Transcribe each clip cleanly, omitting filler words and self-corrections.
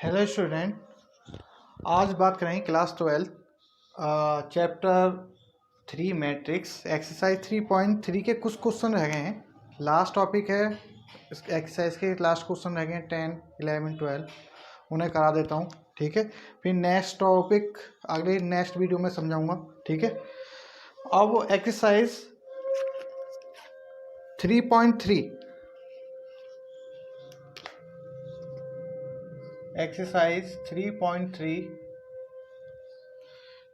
Hello student. आज बात करेंगे क्लास 12 चैप्टर 3 मैट्रिक्स एक्सरसाइज 3.3 के कुछ क्वेश्चन रह गए हैं। लास्ट टॉपिक है इस एक्सरसाइज के, लास्ट क्वेश्चन रह गए हैं 10, 11, 12। उन्हें करा देता हूँ, ठीक है। फिर नेक्स्ट टॉपिक अगले नेक्स्ट वीडियो में समझाऊंगा, ठीक है। अब एक्सरसाइज 3.3 एक्सरसाइज 3.3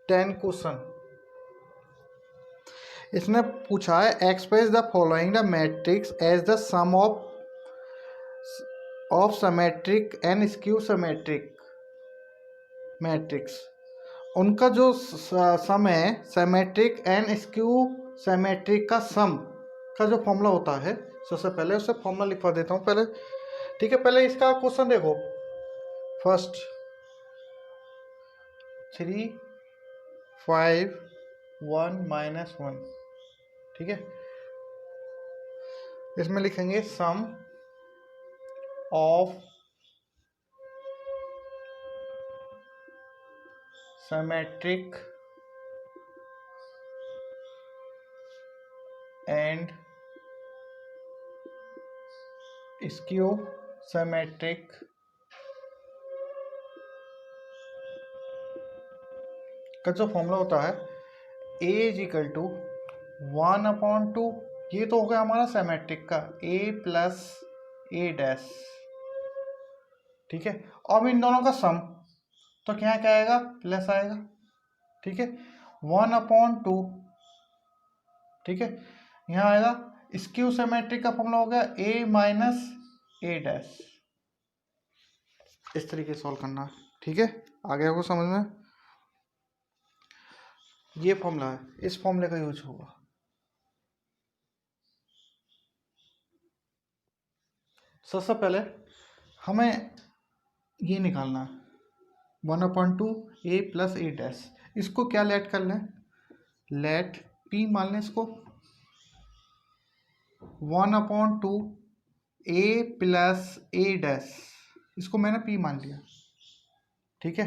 10 क्वेश्चन इसने पूछा है। Express the following the matrix as the sum of symmetric and skew symmetric matrix. उनका जो सम है सिमेट्रिक एंड स्क्यू सिमेट्रिक का सम का जो फॉर्मूला होता है, सबसे पहले उससे फॉर्मूला लिखवा देता हूँ पहले, ठीक है। पहले इसका क्वेश्चन देखो। फर्स्ट 3, 5, 1 -1, ठीक है। इसमें लिखेंगे sum of symmetric and skew symmetric का जो फॉर्मूला होता है A = 1/2। ये तो हो गया हमारा सिमेट्रिक का A + A', ठीक है। अब इन दोनों का सम तो क्या क्या आएगा, प्लस आएगा, ठीक है। 1/2, ठीक है। यहाँ आएगा स्क्यू सिमेट्रिक का फॉर्मूला हो गया A - A'। इस तरीके से सॉल्व करना है, ठीक है। आगे आपको समझ में ये फॉर्मूला है, इस फॉर्मूले का यूज होगा। सबसे पहले हमें ये निकालना है 1/2 A + A'। इसको क्या लेट कर लें, लेट P मान लें इसको। 1/2 A + A', इसको मैंने P मान लिया, ठीक है।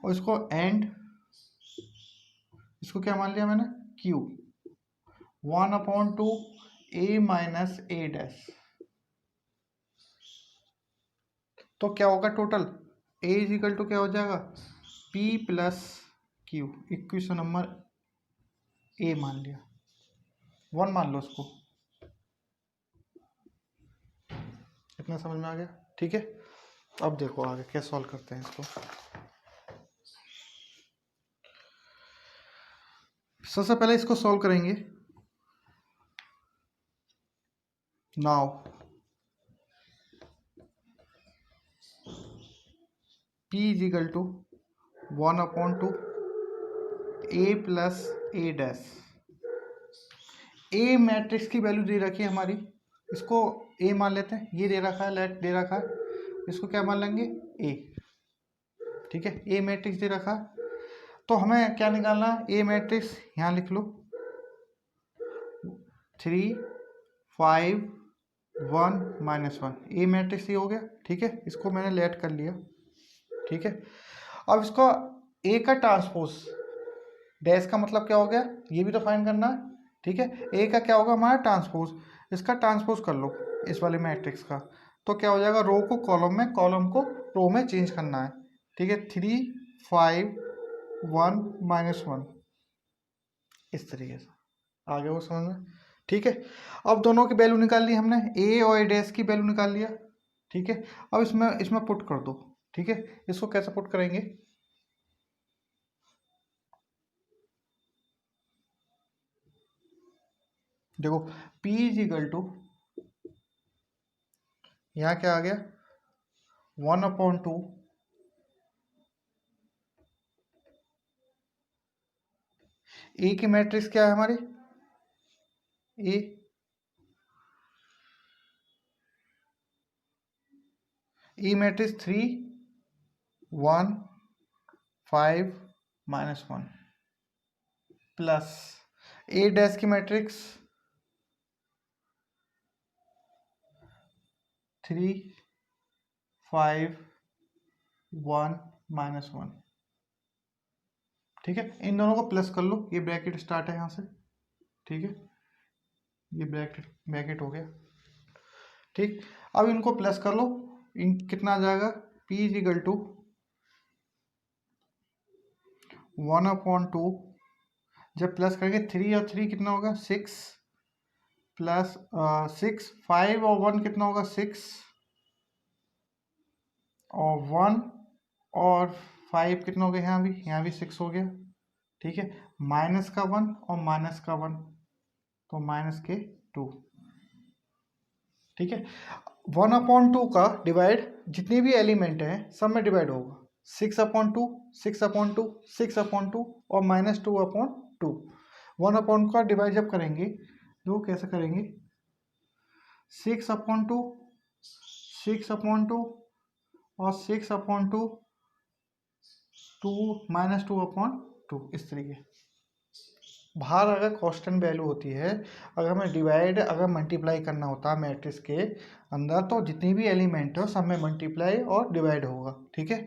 और इसको एंड, इसको क्या मान लिया मैंने, Q। 1/2 A - A', तो क्या होगा टोटल, A = क्या हो जाएगा, P + Q। Equation number A मान लिया, 1 मान लो उसको। इतना समझ में आ गया, ठीक है। अब देखो आगे कैसे सॉल्व करते हैं इसको। सबसे पहले इसको सॉल्व करेंगे। Now P = 1/2 A + A'। A matrix की वैल्यू दे रखी है हमारी, इसको A मान लेते हैं। ये दे रखा है, लेट दे रखा है, इसको क्या मान लेंगे, A, ठीक है। A मैट्रिक्स दे रखा है, तो हमें क्या निकालना है, A मैट्रिक्स यहाँ लिख लो 3, 5, 1 -1। A मैट्रिक्स ये हो गया, ठीक है। इसको मैंने लेट कर लिया, ठीक है। अब इसको A का ट्रांसपोज, डैश का मतलब क्या हो गया, ये भी तो फाइंड करना है, ठीक है। A का क्या होगा हमारा ट्रांसपोज, इसका ट्रांसपोज कर लो इस वाले मैट्रिक्स का, तो क्या हो जाएगा, रो को कॉलम में, कॉलम को रो में चेंज करना है, ठीक है। 3, 5, 1 -1, इस तरीके से आगे वो समझ में, ठीक है। अब दोनों की वैल्यू निकाल ली हमने, A और A' की वैल्यू निकाल लिया, ठीक है। अब इसमें पुट कर दो, ठीक है। इसको कैसे पुट करेंगे, देखो P = यहाँ क्या आ गया 1/2 A की मैट्रिक्स क्या है हमारी, A मैट्रिक्स 3, 1, 5 -1 प्लस A' की मैट्रिक्स 3, 5, 1 माइनस 1। ठीक है, इन दोनों को प्लस कर लो, ये ब्रैकेट स्टार्ट है यहाँ से। ठीक है, ये ब्रैकेट ब्रैकेट हो गया। ठीक, अब इनको प्लस कर लो, इन कितना आ जाएगा, P इज इक्वल टू 1/2, जब प्लस करेंगे 3 और 3 कितना होगा 6, प्लस 6, 5 और 1 कितना होगा 6, और 1 और 5 कितना हो गया, यहाँ भी 6 हो गया। ठीक है, माइनस का 1 और माइनस का 1, तो माइनस के 2। ठीक है, 1/2 का डिवाइड जितने भी एलिमेंट हैं सब में डिवाइड होगा, 6/2, 6/2, 6/2 और -2/2। 1/2 का डिवाइड जब करेंगे तो कैसे करेंगे, 6/2, 6/2 और 6/2, 2 -2/2, इस तरीके। बाहर अगर कांस्टेंट वैल्यू होती है, अगर हमें डिवाइड अगर मल्टीप्लाई करना होता है मैट्रिक्स के अंदर, तो जितनी भी एलिमेंट है सब में मल्टीप्लाई और डिवाइड होगा। ठीक है,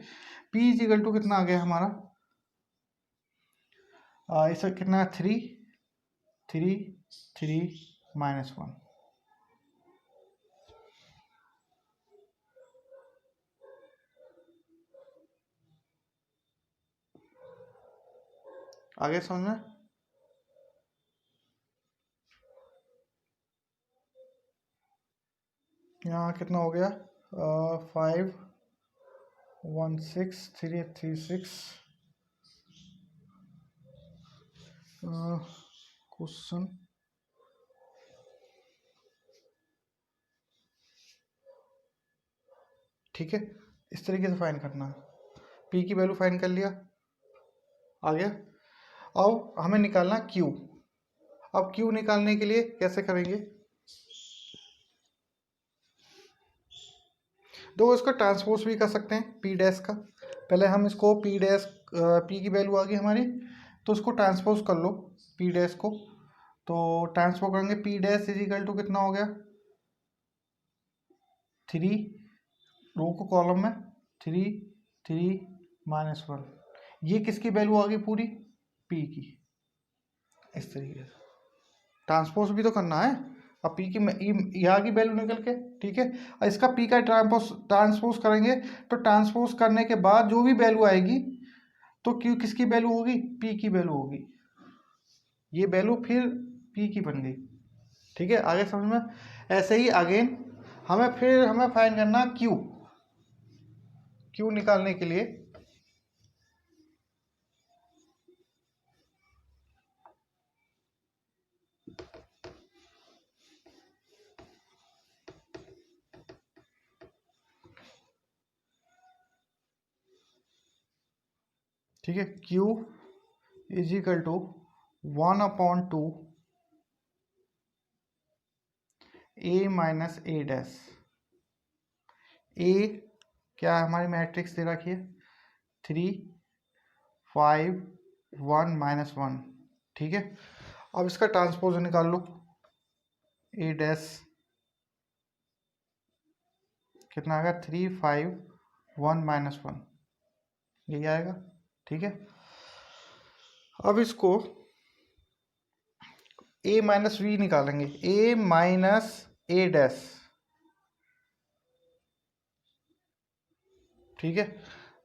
P इज इक्वल टू कितना आ गया हमारा, इसका कितना 3 3 3 -1। आगे समझ में, यहाँ कितना हो गया, 5 1 6 3 3 6। क्वेश्चन ठीक है, इस तरीके से फाइंड करना है। P की वैल्यू फाइंड कर लिया, आ गया। अब हमें निकालना Q। अब Q निकालने के लिए कैसे करेंगे, दो इसका ट्रांसपोज भी कर सकते हैं P डैश का। पहले हम इसको P डैश, P की वैल्यू आ गई हमारी, तो उसको ट्रांसपोज कर लो P डैश को। तो ट्रांसपोज करेंगे, P dash is equal to कितना हो गया 3, रो को कॉलम में 3 3 -1। ये किसकी वैल्यू आ गई पूरी, P की। इस तरीके से ट्रांसपोज भी तो करना है। अब P की यहाँ की वैल्यू निकल के, ठीक है, और इसका P का ट्रांसपोज करेंगे, तो ट्रांसपोज करने के बाद जो भी वैल्यू आएगी तो Q किसकी वैल्यू होगी, P की वैल्यू होगी। ये वैल्यू फिर P की बन गई। ठीक है, आगे समझ में। ऐसे ही अगेन हमें फाइंड करना Q निकालने के लिए ठीक है, Q is equal to 1/2 A minus A dash. A क्या हमारी मैट्रिक्स दे रखी है, 3 5 1 -1। ठीक है, अब इसका ट्रांसपोज निकाल लो, A डैश कितना आएगा 3 5 1 -1, यही आएगा। ठीक है, अब इसको A माइनस V निकालेंगे, A माइनस A डैश। ठीक है,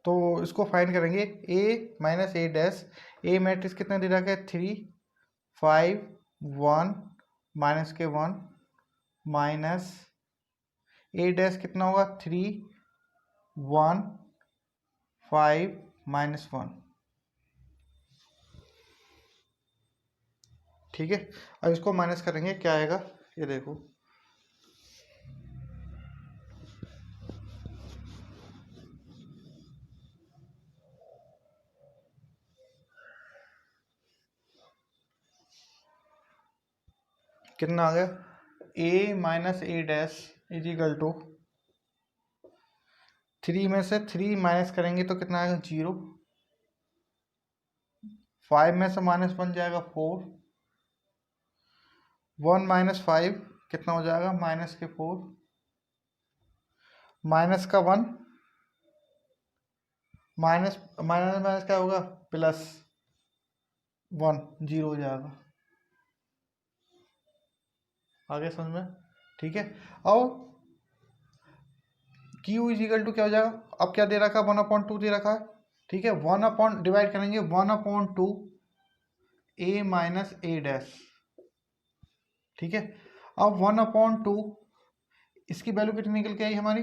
तो इसको फाइंड करेंगे A minus A dash. A matrix कितना दे रखा है 3 5 1 माइनस के 1 माइनस A डैश कितना होगा 3 1 5 -1। ठीक है, अब इसको माइनस करेंगे, क्या आएगा ये देखो, कितना आ गया, A minus A dash is equal to 3 में से 3 माइनस करेंगे तो कितना आएगा 0, 5 में से -1 जाएगा 4, 1 -5 कितना हो जाएगा माइनस के 4, माइनस का 1 माइनस माइनस माइनस क्या होगा, प्लस 1, 0 हो जाएगा। आगे समझ में, ठीक है। और Q इजिकल टू क्या हो जाएगा, अब क्या दे रखा है, 1/2 दे रखा है, ठीक है। 1 अपॉन डिवाइड करेंगे 1/2 a माइनस a डैश, ठीक है। अब 1/2 इसकी वैल्यू कितनी निकल के आई हमारी,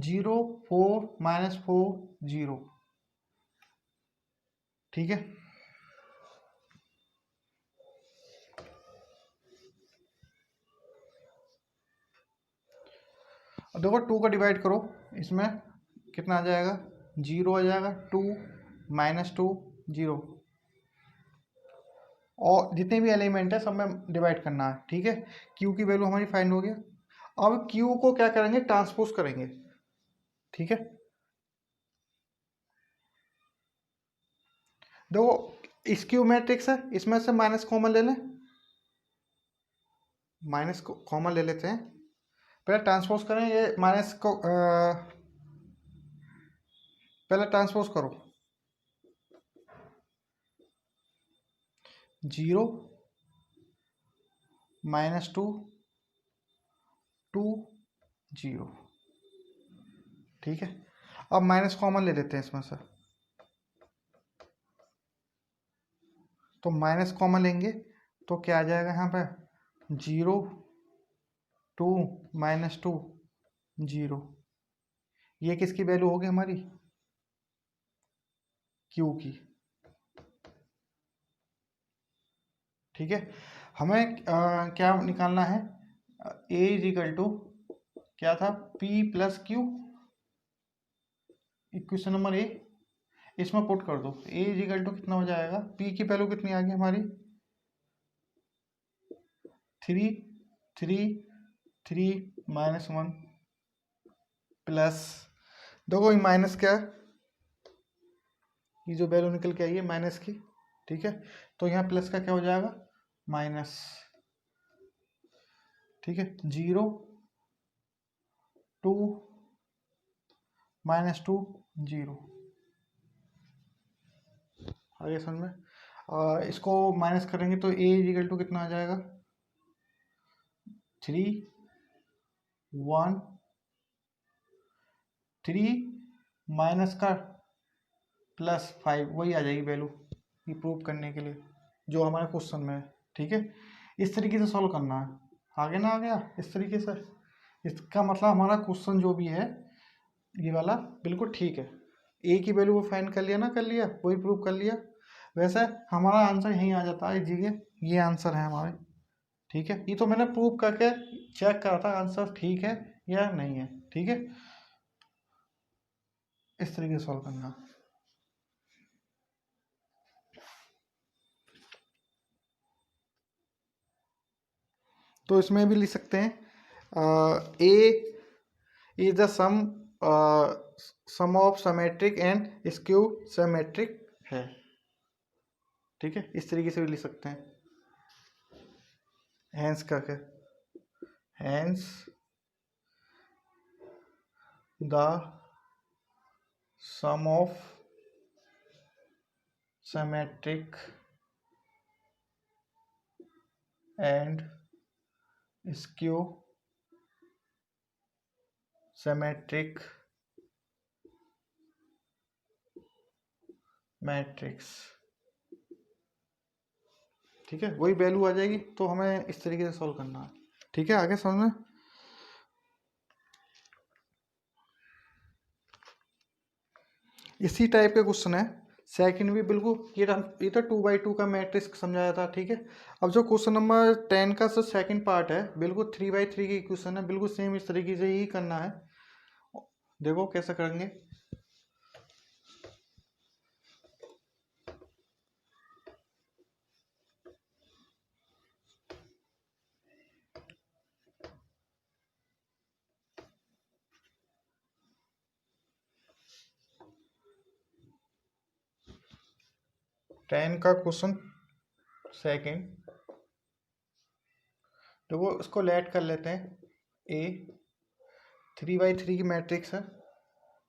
0, 4 माइनस 4 0, ठीक है। अब देखो 2 का डिवाइड करो, इसमें कितना आ जाएगा, 0 आ जाएगा, 2 माइनस 2 0, और जितने भी एलिमेंट है सब में डिवाइड करना है, ठीक है। क्यू की वैल्यू हमारी फाइंड हो गया। अब क्यू को क्या करेंगे, ट्रांसपोज करेंगे, ठीक है। देखो इस क्यू मैट्रिक्स है, इसमें से माइनस कॉमन ले लें, माइनस को कॉमन ले लेते हैं, पहले ट्रांसपोज करें, ये माइनस को पहले ट्रांसपोज करो, 0 माइनस 2 2 0, ठीक है। अब माइनस कॉमन ले लेते हैं इसमें से, तो माइनस कॉमन लेंगे तो क्या आ जाएगा यहाँ पे, 0 2 माइनस 2 0, ये किसकी वैल्यू होगी हमारी, क्यू की, ठीक है। हमें क्या निकालना है, ए इजिकल टू क्या था, P plus Q, equation number A, इसमें पुट कर दो, ए इजिकल टू कितना हो जाएगा, पी की वैल्यू कितनी आ गई हमारी, 3 3 3 माइनस 1 प्लस, देखो ये माइनस क्या है, ये जो वैल्यू निकल के आई है माइनस की, ठीक है। तो यहाँ प्लस का क्या हो जाएगा, माइनस, ठीक है। 0 2 माइनस 2 0, आगे समझ में। इसको माइनस करेंगे तो ए इजिकल टू कितना आ जाएगा, 3 1 3 माइनस का प्लस 5, वही आ जाएगी वैल्यू, ये प्रूव करने के लिए जो हमारे क्वेश्चन में है, ठीक है। इस तरीके से सॉल्व करना है, आगे ना आ गया इस तरीके से, इसका मतलब हमारा क्वेश्चन जो भी है ये वाला बिल्कुल ठीक है, ए की वैल्यू वो फाइंड कर लिया ना, कर लिया, वही प्रूव कर लिया, वैसे हमारा आंसर यहीं आ जाता है, ये आंसर है हमारे, ठीक है। ये तो मैंने प्रूव करके चेक करा था आंसर ठीक है या नहीं है, ठीक है। इस तरीके से सॉल्व करना, तो इसमें भी लिख सकते हैं, A is the sum of symmetric and skew symmetric है, ठीक है। इस तरीके से भी लिख सकते हैं, हैंस करके, hence the sum of symmetric and skew symmetric matrix, ठीक है। वही वैल्यू आ जाएगी, तो हमें इस तरीके से सॉल्व करना है, ठीक है। आगे समझ में, इसी टाइप के क्वेश्चन है सेकंड भी बिल्कुल, ये तो 2x2 का मैट्रिक्स समझाया था, ठीक है। अब जो क्वेश्चन नंबर 10 का जो सेकंड पार्ट है, बिल्कुल 3x3 की क्वेश्चन है, बिल्कुल सेम इस तरीके से ही करना है, देखो कैसे करेंगे। 10 का क्वेश्चन सेकंड, देखो इसको लेट कर लेते हैं, ए 3x3 की मैट्रिक्स है,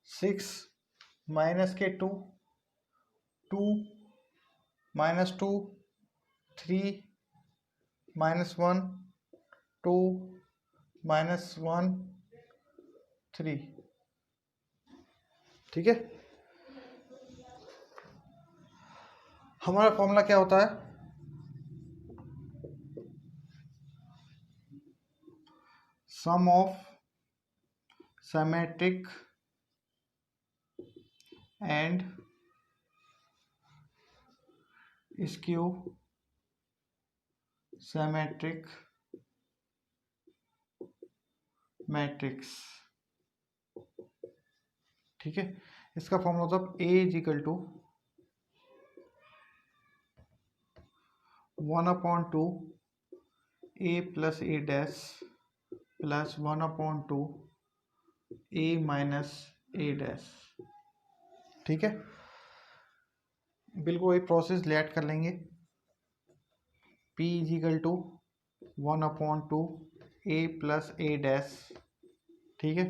6 माइनस के 2, 2 -2, 3 -1, 2 -1, 3। ठीक है, हमारा फॉर्मूला क्या होता है? Sum of symmetric and skew symmetric matrix. ठीक है, इसका फॉर्मूला होता है A = 1/2 A + A dash plus 1/2 A - A dash. ठीक है, बिल्कुल वही प्रोसेस लेट कर लेंगे। P = 1/2 A + A dash. ठीक है,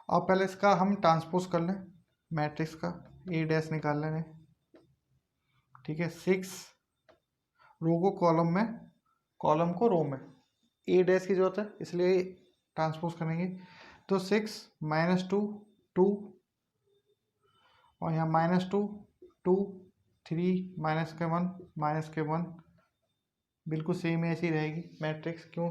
अब पहले इसका हम ट्रांसपोज कर लें मैट्रिक्स का, A डैश निकाल लें। ठीक है, 6 रो को कॉलम में, कॉलम को रो में, A डैश की जरूरत है इसलिए ट्रांसपोज करेंगे। तो 6 -2 2 और यहाँ -2 2 3 -1 बिल्कुल सेम ऐसी रहेगी मैट्रिक्स। क्यों?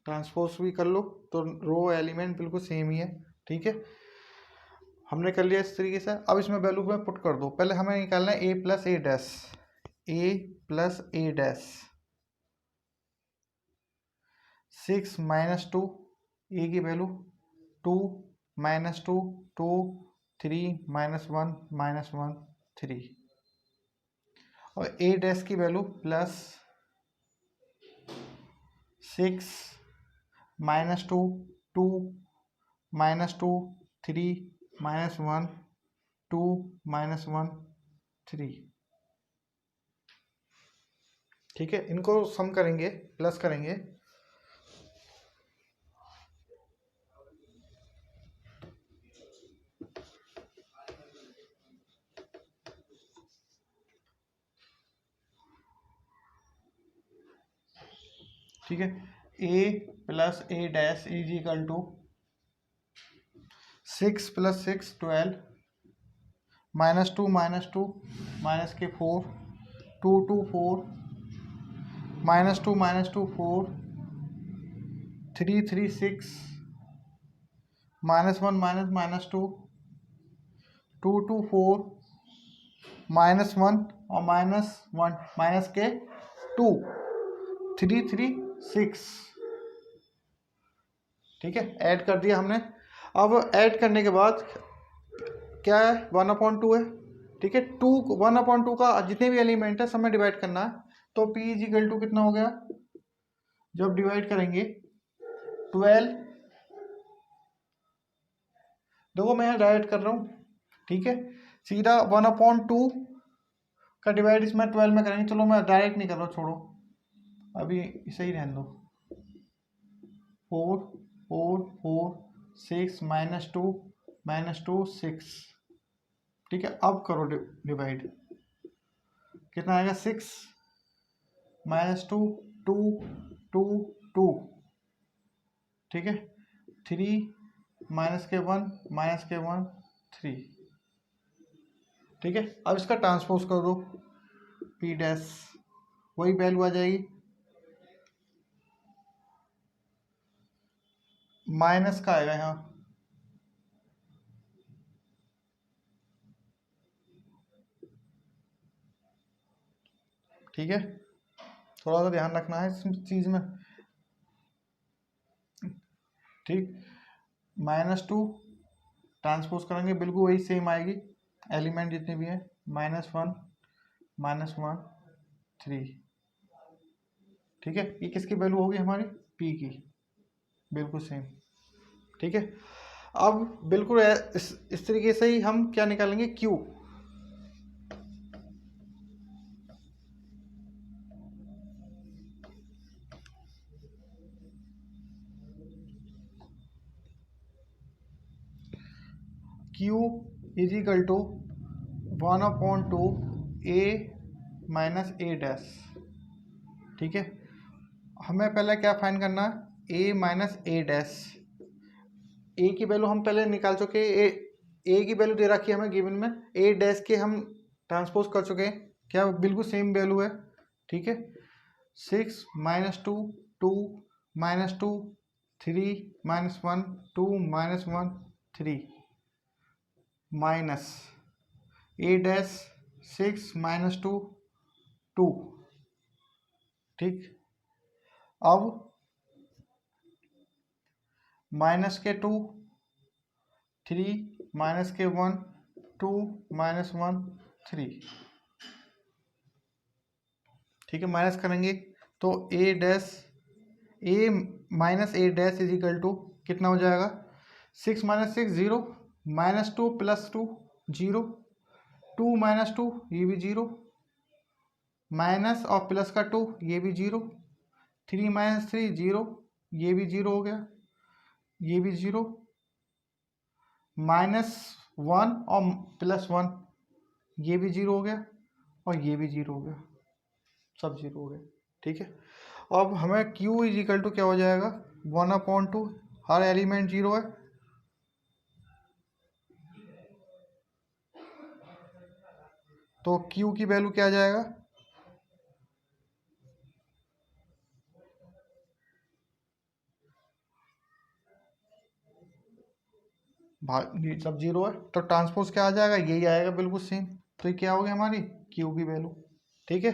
ट्रांसपोज भी कर लो तो रो एलिमेंट बिल्कुल सेम ही है। ठीक है, हमने कर लिया इस तरीके से। अब इसमें वैल्यू में पुट कर दो। पहले हमें निकालना है A + A dash, A + A dash. 6 -2 A की वैल्यू 2 -2 2 3 -1 3 और A डैश की वैल्यू +6 -2 2 -2 3 -1 2 -1 3। ठीक है, इनको सम करेंगे, प्लस करेंगे। ठीक है, A + A डैश = 6 + 6 12 -2 -2 -4 2 2 4 -2 -2 4 3 3 6 -1 -2 2 2 4 -1 और -1 माइनस के 2 3 3 6। ठीक है, ऐड कर दिया हमने। अब ऐड करने के बाद क्या है? 1/2 है। ठीक है, 1/2 का जितने भी एलिमेंट है सब में डिवाइड करना है। तो P = कितना हो गया? जब डिवाइड करेंगे 12, देखो मैं यहाँ डायरेक्ट कर रहा हूँ। ठीक है, सीधा 1/2 का डिवाइड इसमें 12 में करेंगे। चलो मैं डायरेक्ट नहीं कर रहा हूँ, छोड़ो, अभी इसे ही रहने दो। 4 4 4 6 -2 6। ठीक है, अब करो डिवाइड। कितना आएगा? 6 -2 2 2 2। ठीक है, 3 -1 -1 3। ठीक है, अब इसका ट्रांसपोज कर दो P डैश, वही वैल्यू आ जाएगी। माइनस का आएगा यहाँ। ठीक है, थोड़ा सा ध्यान रखना है इस चीज में। ठीक, -2 ट्रांसपोज करेंगे बिल्कुल वही सेम आएगी, एलिमेंट जितने भी है। -1 -1 3। ठीक है, ये किसकी वैल्यू होगी? हमारी P की, बिल्कुल सेम। ठीक है, अब बिल्कुल इस तरीके से ही हम क्या निकालेंगे? Q। Q is equal to 1/2 A minus A dash. ठीक है, हमें पहले क्या फाइंड करना है, ए माइनस ए डैश। ए की वैल्यू हम पहले निकाल चुके हैं, ए की वैल्यू दे रखी है हमें गिवन में, ए डैश के हम ट्रांसपोज कर चुके हैं, क्या बिल्कुल सेम वैल्यू है। ठीक है, 6 minus 2 2 minus 2 3 minus 1 2 minus 1 3 minus A dash 6 minus 2 2। ठीक, अब माइनस के 2 3 माइनस के 1 2 माइनस 1 3। ठीक है, माइनस करेंगे तो A dash A minus A dash is equal to कितना हो जाएगा, 6 माइनस 6 0 माइनस 2 प्लस 2 0 2 माइनस 2 ये भी 0 माइनस और प्लस का 2 ये भी 0 3 माइनस 3 0 ये भी 0 हो गया, ये भी 0 माइनस 1 और प्लस 1 ये भी 0 हो गया और ये भी 0 हो गया, सब 0 हो गए। ठीक है, अब हमें Q इज इक्वल टू क्या हो जाएगा, 1/2, हर एलिमेंट 0 है, तो Q की वैल्यू क्या आ जाएगा, भाग ये सब 0 है तो ट्रांसपोज क्या आ जाएगा, यही आएगा बिल्कुल सेम। तो ये क्या हो गया हमारी Q की वैल्यू। ठीक है,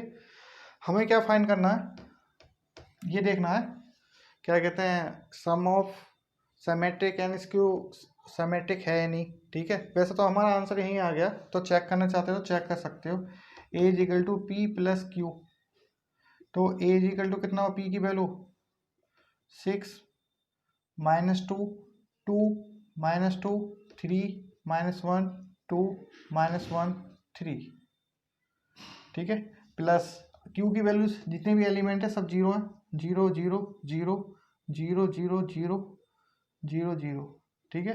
हमें क्या फाइंड करना है, ये देखना है क्या कहते हैं, sum of symmetric and skew symmetric है या नहीं। ठीक है, वैसे तो हमारा आंसर यहीं आ गया, तो चेक करना चाहते हो तो चेक कर सकते हो। A is equal to P plus Q, तो ए इज इक्वल टू कितना हो, पी की value 6 minus 2 2 minus 2 3 minus 1 2 minus 1 3। ठीक है, प्लस क्यू की वैल्यू जितने भी एलिमेंट है सब 0 है, 0 0 0 0 0 0 0 0। ठीक है,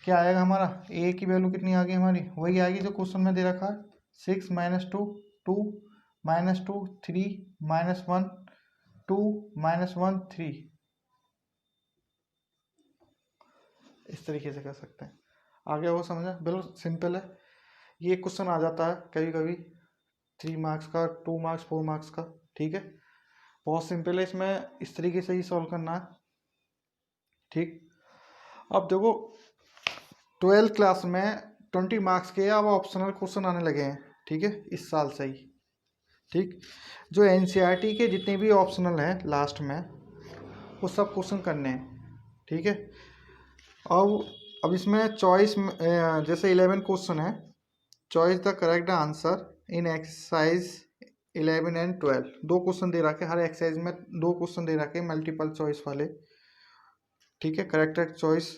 क्या आएगा हमारा, ए की वैल्यू कितनी आ गई हमारी, वही आएगी जो क्वेश्चन में दे रखा है, 6 माइनस 2 2 माइनस 2 3 माइनस 1 2 माइनस 1 3। इस तरीके से कर सकते हैं। आगे वो समझा, बिल्कुल सिंपल है। ये क्वेश्चन आ जाता है कभी कभी 3 मार्क्स का, 2 मार्क्स 4 मार्क्स का। ठीक है, बहुत सिंपल है, इसमें इस तरीके से ही सॉल्व करना है। ठीक, अब देखो 12th क्लास में 20 मार्क्स के अब ऑप्शनल क्वेश्चन आने लगे हैं। ठीक है, इस साल से ही। ठीक, जो एनसीईआरटी के जितने भी ऑप्शनल हैं लास्ट में वो सब क्वेश्चन करने हैं। ठीक है, अब इसमें चॉइस जैसे 11 क्वेश्चन है, choice the correct answer in exercise 11 and 12। 2 question दे रखे, हर एक्सरसाइज में 2 क्वेश्चन दे रखे मल्टीपल चॉइस वाले। ठीक है, करेक्ट चॉइस,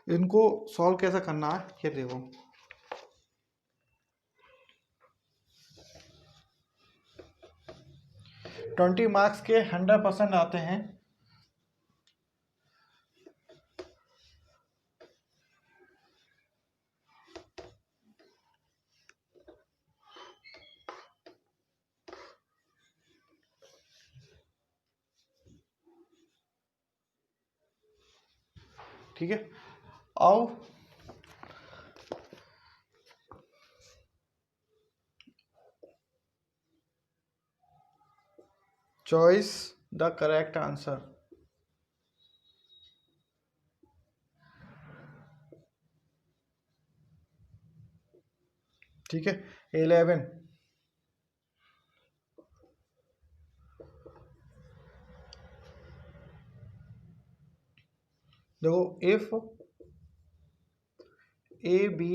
इनको सॉल्व कैसे करना है ये देखो। 20 मार्क्स के 100% आते हैं। ठीक है, आओ चॉइस द करेक्ट आंसर। ठीक है, 11 देखो, if A B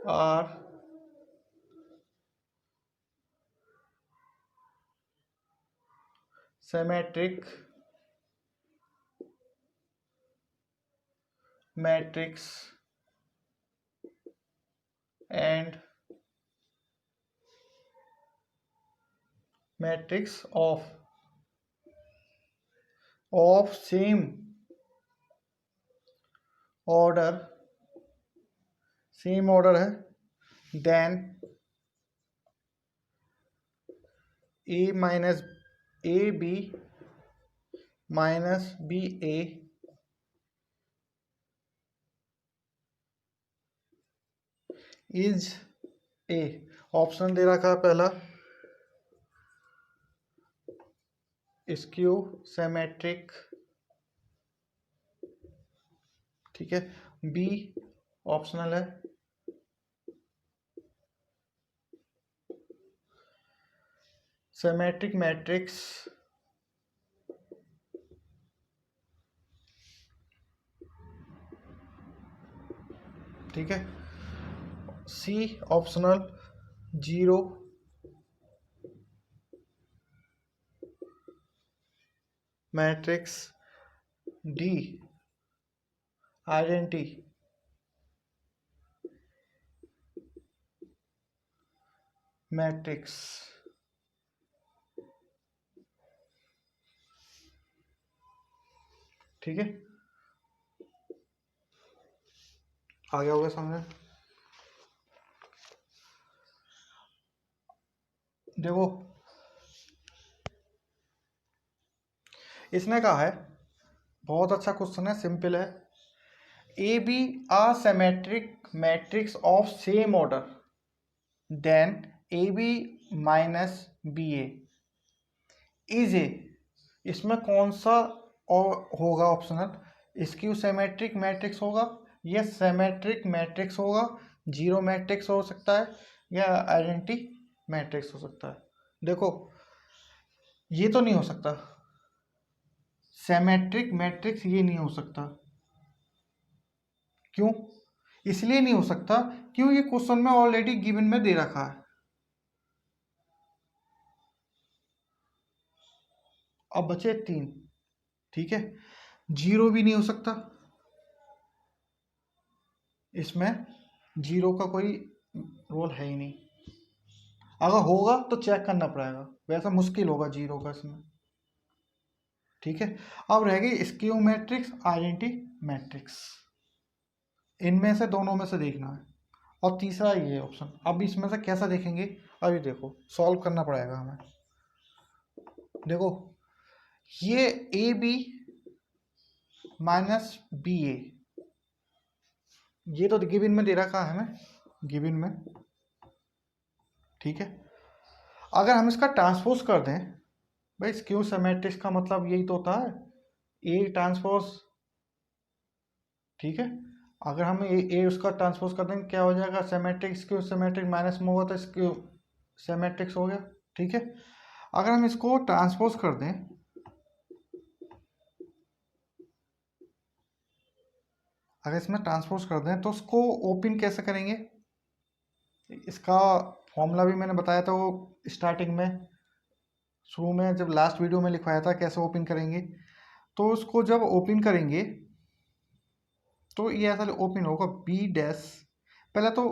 are symmetric matrix and matrix of same order same order है then A minus A B minus B A is A. Option दे रखा है पहला स्क्यू सिमेट्रिक, ठीक है। बी ऑप्शनल है सिमेट्रिक मैट्रिक्स, ठीक है। C optional zero matrix, D identity matrix, ठीक है। आ गया होगा समझ। देखो इसने कहा है, बहुत अच्छा क्वेश्चन है, सिंपल है। A B are symmetric matrix of same order then A B minus B A is a. इसमें कौन सा और होगा ऑप्शनल? स्क्यू सिमेट्रिक मैट्रिक्स होगा, या सिमेट्रिक मैट्रिक्स होगा, जीरो मैट्रिक्स हो सकता है, या आइडेंटिटी मैट्रिक्स हो सकता है। देखो ये तो नहीं हो सकता, सिमेट्रिक मैट्रिक्स ये नहीं हो सकता। क्यों? इसलिए नहीं हो सकता क्यों ये क्वेश्चन में ऑलरेडी गिवन में दे रखा है। अब बचे तीन, ठीक है। जीरो भी नहीं हो सकता, इसमें जीरो का कोई रोल है ही नहीं। अगर होगा तो चेक करना पड़ेगा, वैसा मुश्किल होगा जीरो का इसमें, ठीक है। अब रह गई स्क्यू मैट्रिक्स आइडेंटिटी मैट्रिक्स, इनमें से दोनों में से देखना है। और तीसरा ये ऑप्शन, अब इसमें से कैसा देखेंगे अभी देखो, सॉल्व करना पड़ेगा हमें। देखो ये ए बी माइनस बी ए, ये तो गिवन में दे रखा है हमें, गिवन में, ठीक है। अगर हम इसका ट्रांसपोज कर दें, भाई स्क्यू सिमेट्रिक्स का मतलब यही तो होता है, ए ट्रांसपोज, ठीक है। अगर हम ए उसका ट्रांसपोज कर देंगे क्या हो जाएगा? सिमेट्रिक स्क्यू सिमेट्रिक माइनस में होगा तो स्क्यू सिमेट्रिक्स हो गया, ठीक है। अगर हम इसको ट्रांसपोज कर दें, अगर इसमें ट्रांसपोज कर दें तो उसको ओपन कैसे करेंगे? इसका फॉर्मूला भी मैंने बताया था वो स्टार्टिंग में, शुरू में जब लास्ट वीडियो में लिखवाया था कैसे ओपन करेंगे। तो उसको जब ओपन करेंगे तो ये ऐसा ओपन होगा बी डैश, पहले तो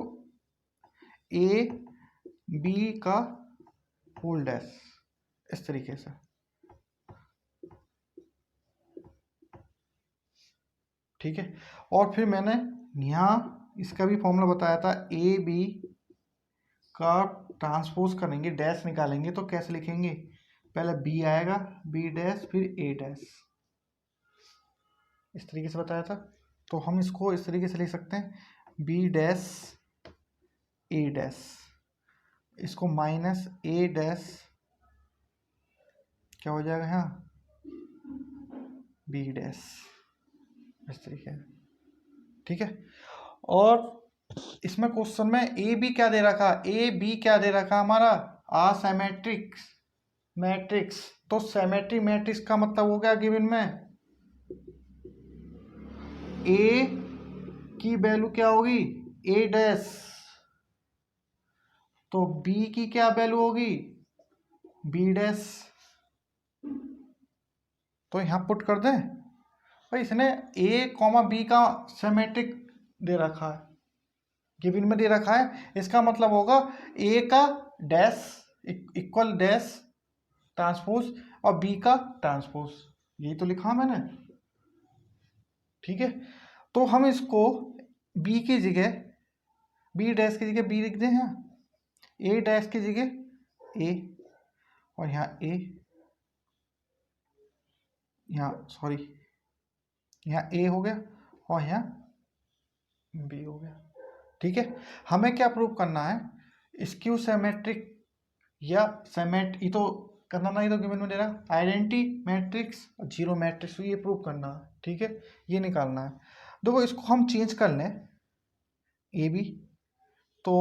ए बी का होल डैश, इस तरीके से, ठीक है। और फिर मैंने यहाँ इसका भी फॉर्मूला बताया था, ए बी का ट्रांसपोज करेंगे, डैश निकालेंगे तो कैसे लिखेंगे? पहले बी आएगा, बी डैश, फिर ए डैश, इस तरीके से बताया था। तो हम इसको इस तरीके से लिख सकते हैं, बी डैश ए डैश, इसको माइनस ए डैश, क्या हो जाएगा यहाँ? बी डैश, इस तरीके से, ठीक है। और इसमें क्वेश्चन में ए बी क्या दे रखा? ए बी क्या दे रखा हमारा? Asymmetric matrix. तो सिमेट्रिक मैट्रिक्स का मतलब हो गया गिवन में ए की वैल्यू क्या होगी? ए डैश, तो बी की क्या वैल्यू होगी? B dash. तो यहां पुट कर दें भाई, इसने ए कॉमा बी का सिमेट्रिक दे रखा है, गिवन में दे रखा है, इसका मतलब होगा ए का डैश इक्वल डैश ट्रांसपोज और बी का ट्रांसपोज, यही तो लिखा मैंने, ठीक है। तो हम इसको बी की जगह बी डैश की जगह बी लिख दें, यहाँ ए डैश की जगह ए, और यहाँ ए, यहाँ सॉरी यहाँ ए हो गया और यहाँ बी हो गया। ठीक है, हमें क्या प्रूव करना है, स्क्यू सिमेट्रिक या ये तो करना नहीं, तो गिवन में दे रहा आइडेंटिटी मैट्रिक्स और जीरो मैट्रिक्स, ये प्रूव करना है। ठीक है, ये निकालना है। देखो इसको हम चेंज कर लें ए बी, तो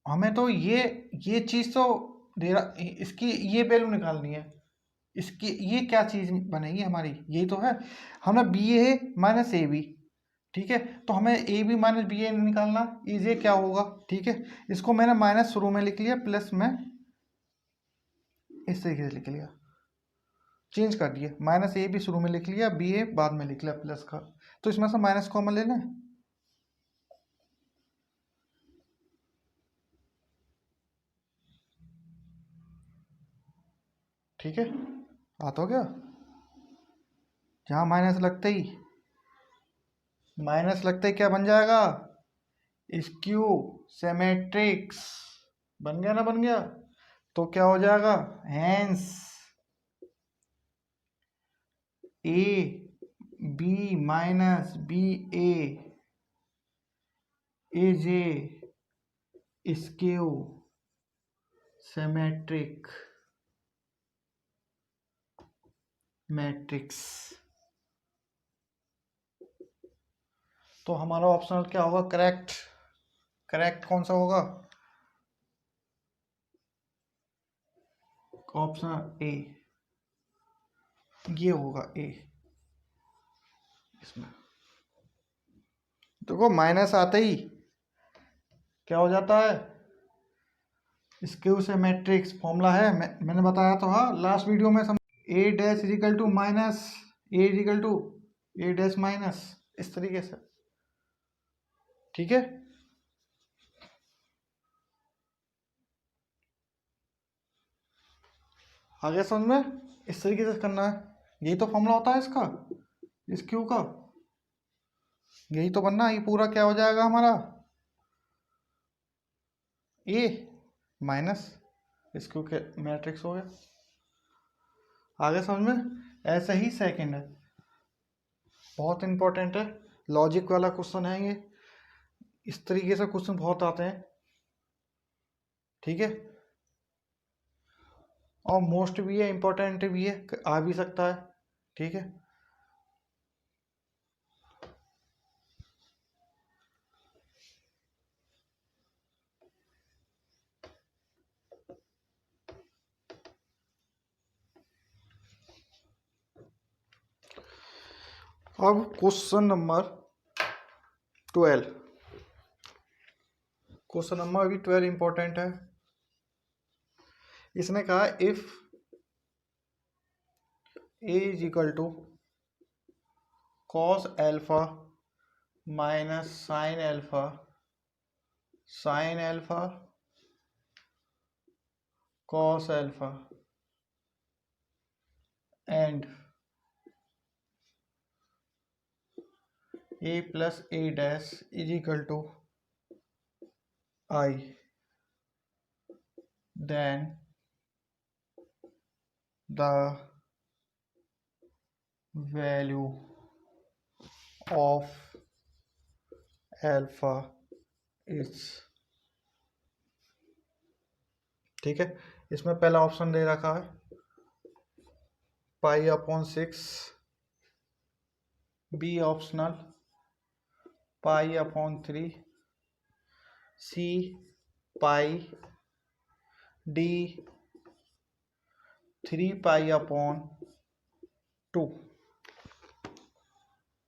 हमें तो ये चीज़ तो दे रहा, इसकी ये वैल्यू निकालनी है, इसकी ये क्या चीज़ बनेगी हमारी, यही तो है, हमें B A minus A B. ठीक है, तो हमें A B minus B A निकालना, ये क्या होगा। ठीक है, इसको मैंने माइनस शुरू में लिख लिया, प्लस में इस तरीके से लिख लिया, चेंज कर दिया, माइनस ए बी शुरू में लिख लिया, बी ए बाद में लिख लिया प्लस का, तो इसमें से माइनस कॉमन ले लें। ठीक है, आता हो क्या, जहाँ माइनस लगते ही क्या बन जाएगा, स्क्यू सिमेट्रिक्स बन गया ना, बन गया, तो क्या हो जाएगा, hence A B minus B A is a skew symmetric matrix. तो हमारा ऑप्शनल क्या होगा, करेक्ट कौन सा होगा, ऑप्शन ए, ये होगा ए। इसमें देखो माइनस आते ही क्या हो जाता है, स्क्यू सिमेट्रिक्स फॉर्मूला है, मैंने बताया तो हाँ लास्ट वीडियो में, A dash is equal to minus A is equal to A dash minus, इस तरीके से। ठीक है, आगे समझ में, इस तरीके से करना है, यही तो फॉर्मूला होता है इसका, इस क्यू का, यही तो बनना, ये पूरा क्या हो जाएगा हमारा, ए माइनस इस क्यू के मैट्रिक्स हो गया। आगे समझ में, ऐसा ही सेकंड है, बहुत इंपॉर्टेंट है, लॉजिक वाला क्वेश्चन है ये, इस तरीके से क्वेश्चन बहुत आते हैं। ठीक है, और मोस्ट भी है, इंपॉर्टेंट भी है, आ भी सकता है। ठीक है, अब क्वेश्चन नंबर 12, क्वेश्चन नंबर अभी 12 इंपॉर्टेंट है। इसने कहा if A is equal to cos alpha minus sine alpha cos alpha and A plus A dash is equal to I, then the value of alpha is। ठीक है, इसमें पहला option दे रखा है pi upon 6, B optional pi upon 3, C pi, D 3 pi upon 2।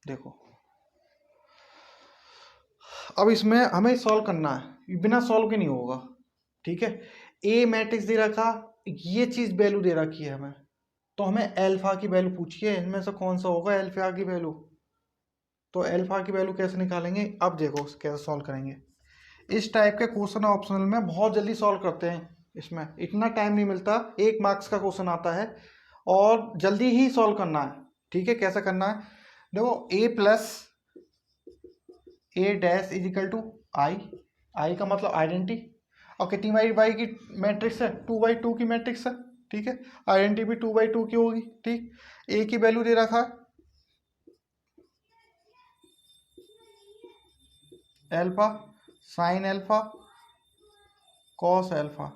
देखो अब इसमें हमें सॉल्व करना है, बिना सॉल्व के नहीं होगा। ठीक है, ए मैट्रिक्स दे रखा, ये चीज वैल्यू दे रखी है हमें, तो हमें एल्फा की वैल्यू पूछिए, इनमें से कौन सा होगा एल्फा की वैल्यू, तो एल्फा की वैल्यू कैसे निकालेंगे, अब देखो कैसे सॉल्व करेंगे। इस टाइप के क्वेश्चन ऑप्शनल में बहुत जल्दी सॉल्व करते हैं, इसमें इतना टाइम नहीं मिलता, 1 मार्क्स का क्वेश्चन आता है और जल्दी ही सॉल्व करना है। ठीक है, कैसे करना है, देखो A plus A dash is equal to I का मतलब आइडेंटिटी, और कितनी बाई की मैट्रिक्स है, 2/2 की मैट्रिक्स है, ठीक है। आइडेंटिटी भी 2/2 की होगी, ठीक। ए की वैल्यू दे रखा है alpha sign alpha cos alpha,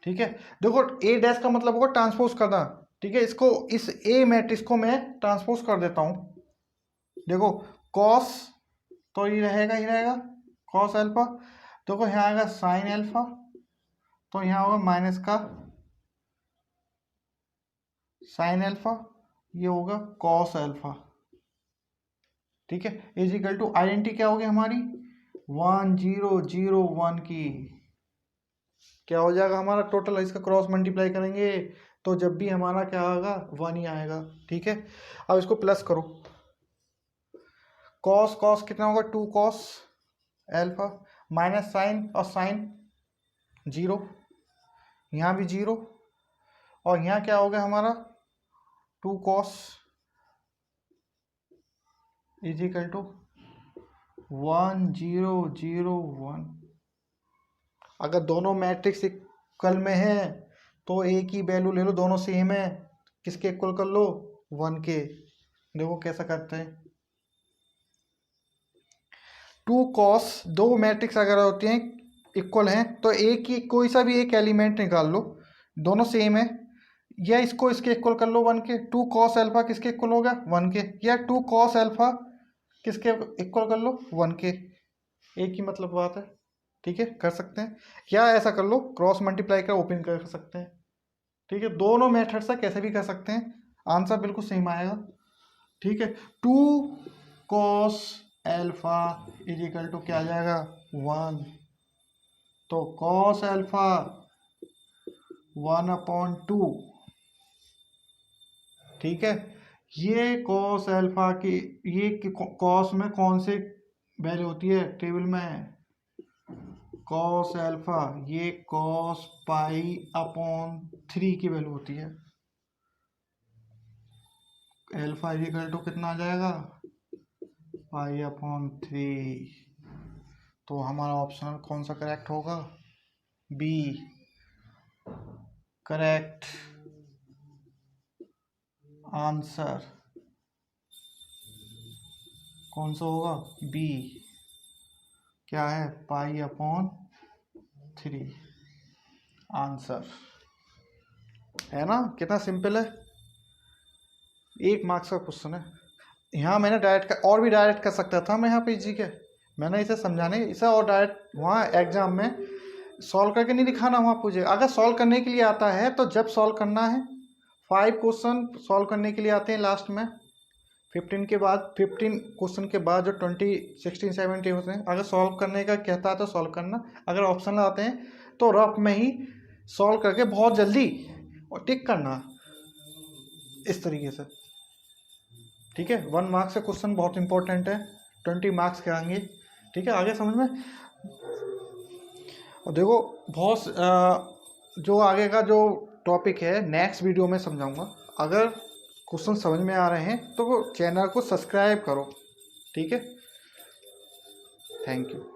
ठीक है। देखो ए डैश का मतलब होगा ट्रांसपोज करना, ठीक है। इसको इस ए मैट्रिक्स को मैं ट्रांसपोज कर देता हूं। देखो कॉस तो ये रहेगा ही रहेगा कॉस एल्फा, देखो यहाँ आएगा साइन एल्फा, तो यहाँ होगा माइनस का साइन एल्फा, ये होगा कॉस एल्फा, ठीक है। इज इक्वल टू आइडेंटिटी क्या होगी हमारी 1 0 0 1 की, क्या हो जाएगा हमारा टोटल, इसका क्रॉस मल्टीप्लाई करेंगे तो जब भी हमारा क्या आएगा 1 ही आएगा, ठीक है। अब इसको प्लस करो, कॉस कॉस कितना होगा 2 कॉस एल्फा, माइनस साइन और साइन 0, यहाँ भी 0, और यहाँ क्या हो गया हमारा 2 कॉस इज इक्वल टू 1 0 0 1। अगर दोनों मैट्रिक्स इक्वल में है तो ए की वैल्यू ले लो, दोनों सेम है, किसके इक्वल कर लो 1 के। देखो कैसा करते हैं, 2 कॉस, दो मैट्रिक्स अगर होती हैं इक्वल हैं तो ए की कोई सा भी एक एलिमेंट निकाल लो, दोनों सेम है, या इसको इसके इक्वल कर लो 1 के। 2 कॉस एल्फा किसके इक्वल हो गया 1 के, या 2 कॉस एल्फा किसके इक्वल कर लो 1 के, एक ही मतलब बात है, ठीक है। कर सकते हैं, या ऐसा कर लो क्रॉस मल्टीप्लाई कर ओपन कर सकते हैं, ठीक है। दोनों मेथड से कैसे भी कर सकते हैं, आंसर बिल्कुल सेम आएगा, ठीक है। 2 cos alpha is equal to क्या आ जाएगा 1, तो कॉस एल्फा 1/2, ठीक है। ये कॉस एल्फा की, ये कॉस में कौन से वैल्यू होती है टेबल में, कॉस एल्फा, ये कॉस π/3 की वैल्यू होती है। एल्फा इक्वल टू कितना आ जाएगा π/3, तो हमारा ऑप्शन कौन सा करेक्ट होगा, बी करेक्ट आंसर कौन सा होगा, बी, क्या है π/3 आंसर, है ना। कितना सिंपल है, 1 मार्क्स का क्वेश्चन है। यहाँ मैंने डायरेक्ट और भी डायरेक्ट कर सकता था मैं यहाँ पे जी के, मैंने इसे समझाने इसे, और डायरेक्ट वहाँ एग्जाम में सॉल्व करके नहीं दिखाना, वहाँ पूछे अगर सॉल्व करने के लिए आता है तो जब सॉल्व करना है 5 क्वेश्चन सॉल्व करने के लिए आते हैं लास्ट में, 15 के बाद 15 क्वेश्चन के बाद जो 20 16 17 होते हैं, अगर सॉल्व करने का कहता है तो सॉल्व करना, अगर ऑप्शन आते हैं तो रफ में ही सॉल्व करके बहुत जल्दी और टिक करना, इस तरीके से, ठीक है। 1 मार्क्स का क्वेश्चन बहुत इंपॉर्टेंट है, 20 मार्क्स के आएंगे, ठीक है। आगे समझ में, और देखो बहुत जो आगे का जो टॉपिक है नेक्स्ट वीडियो में समझाऊंगा। अगर क्वेश्चन समझ में आ रहे हैं तो चैनल को सब्सक्राइब करो, ठीक है। Thank you.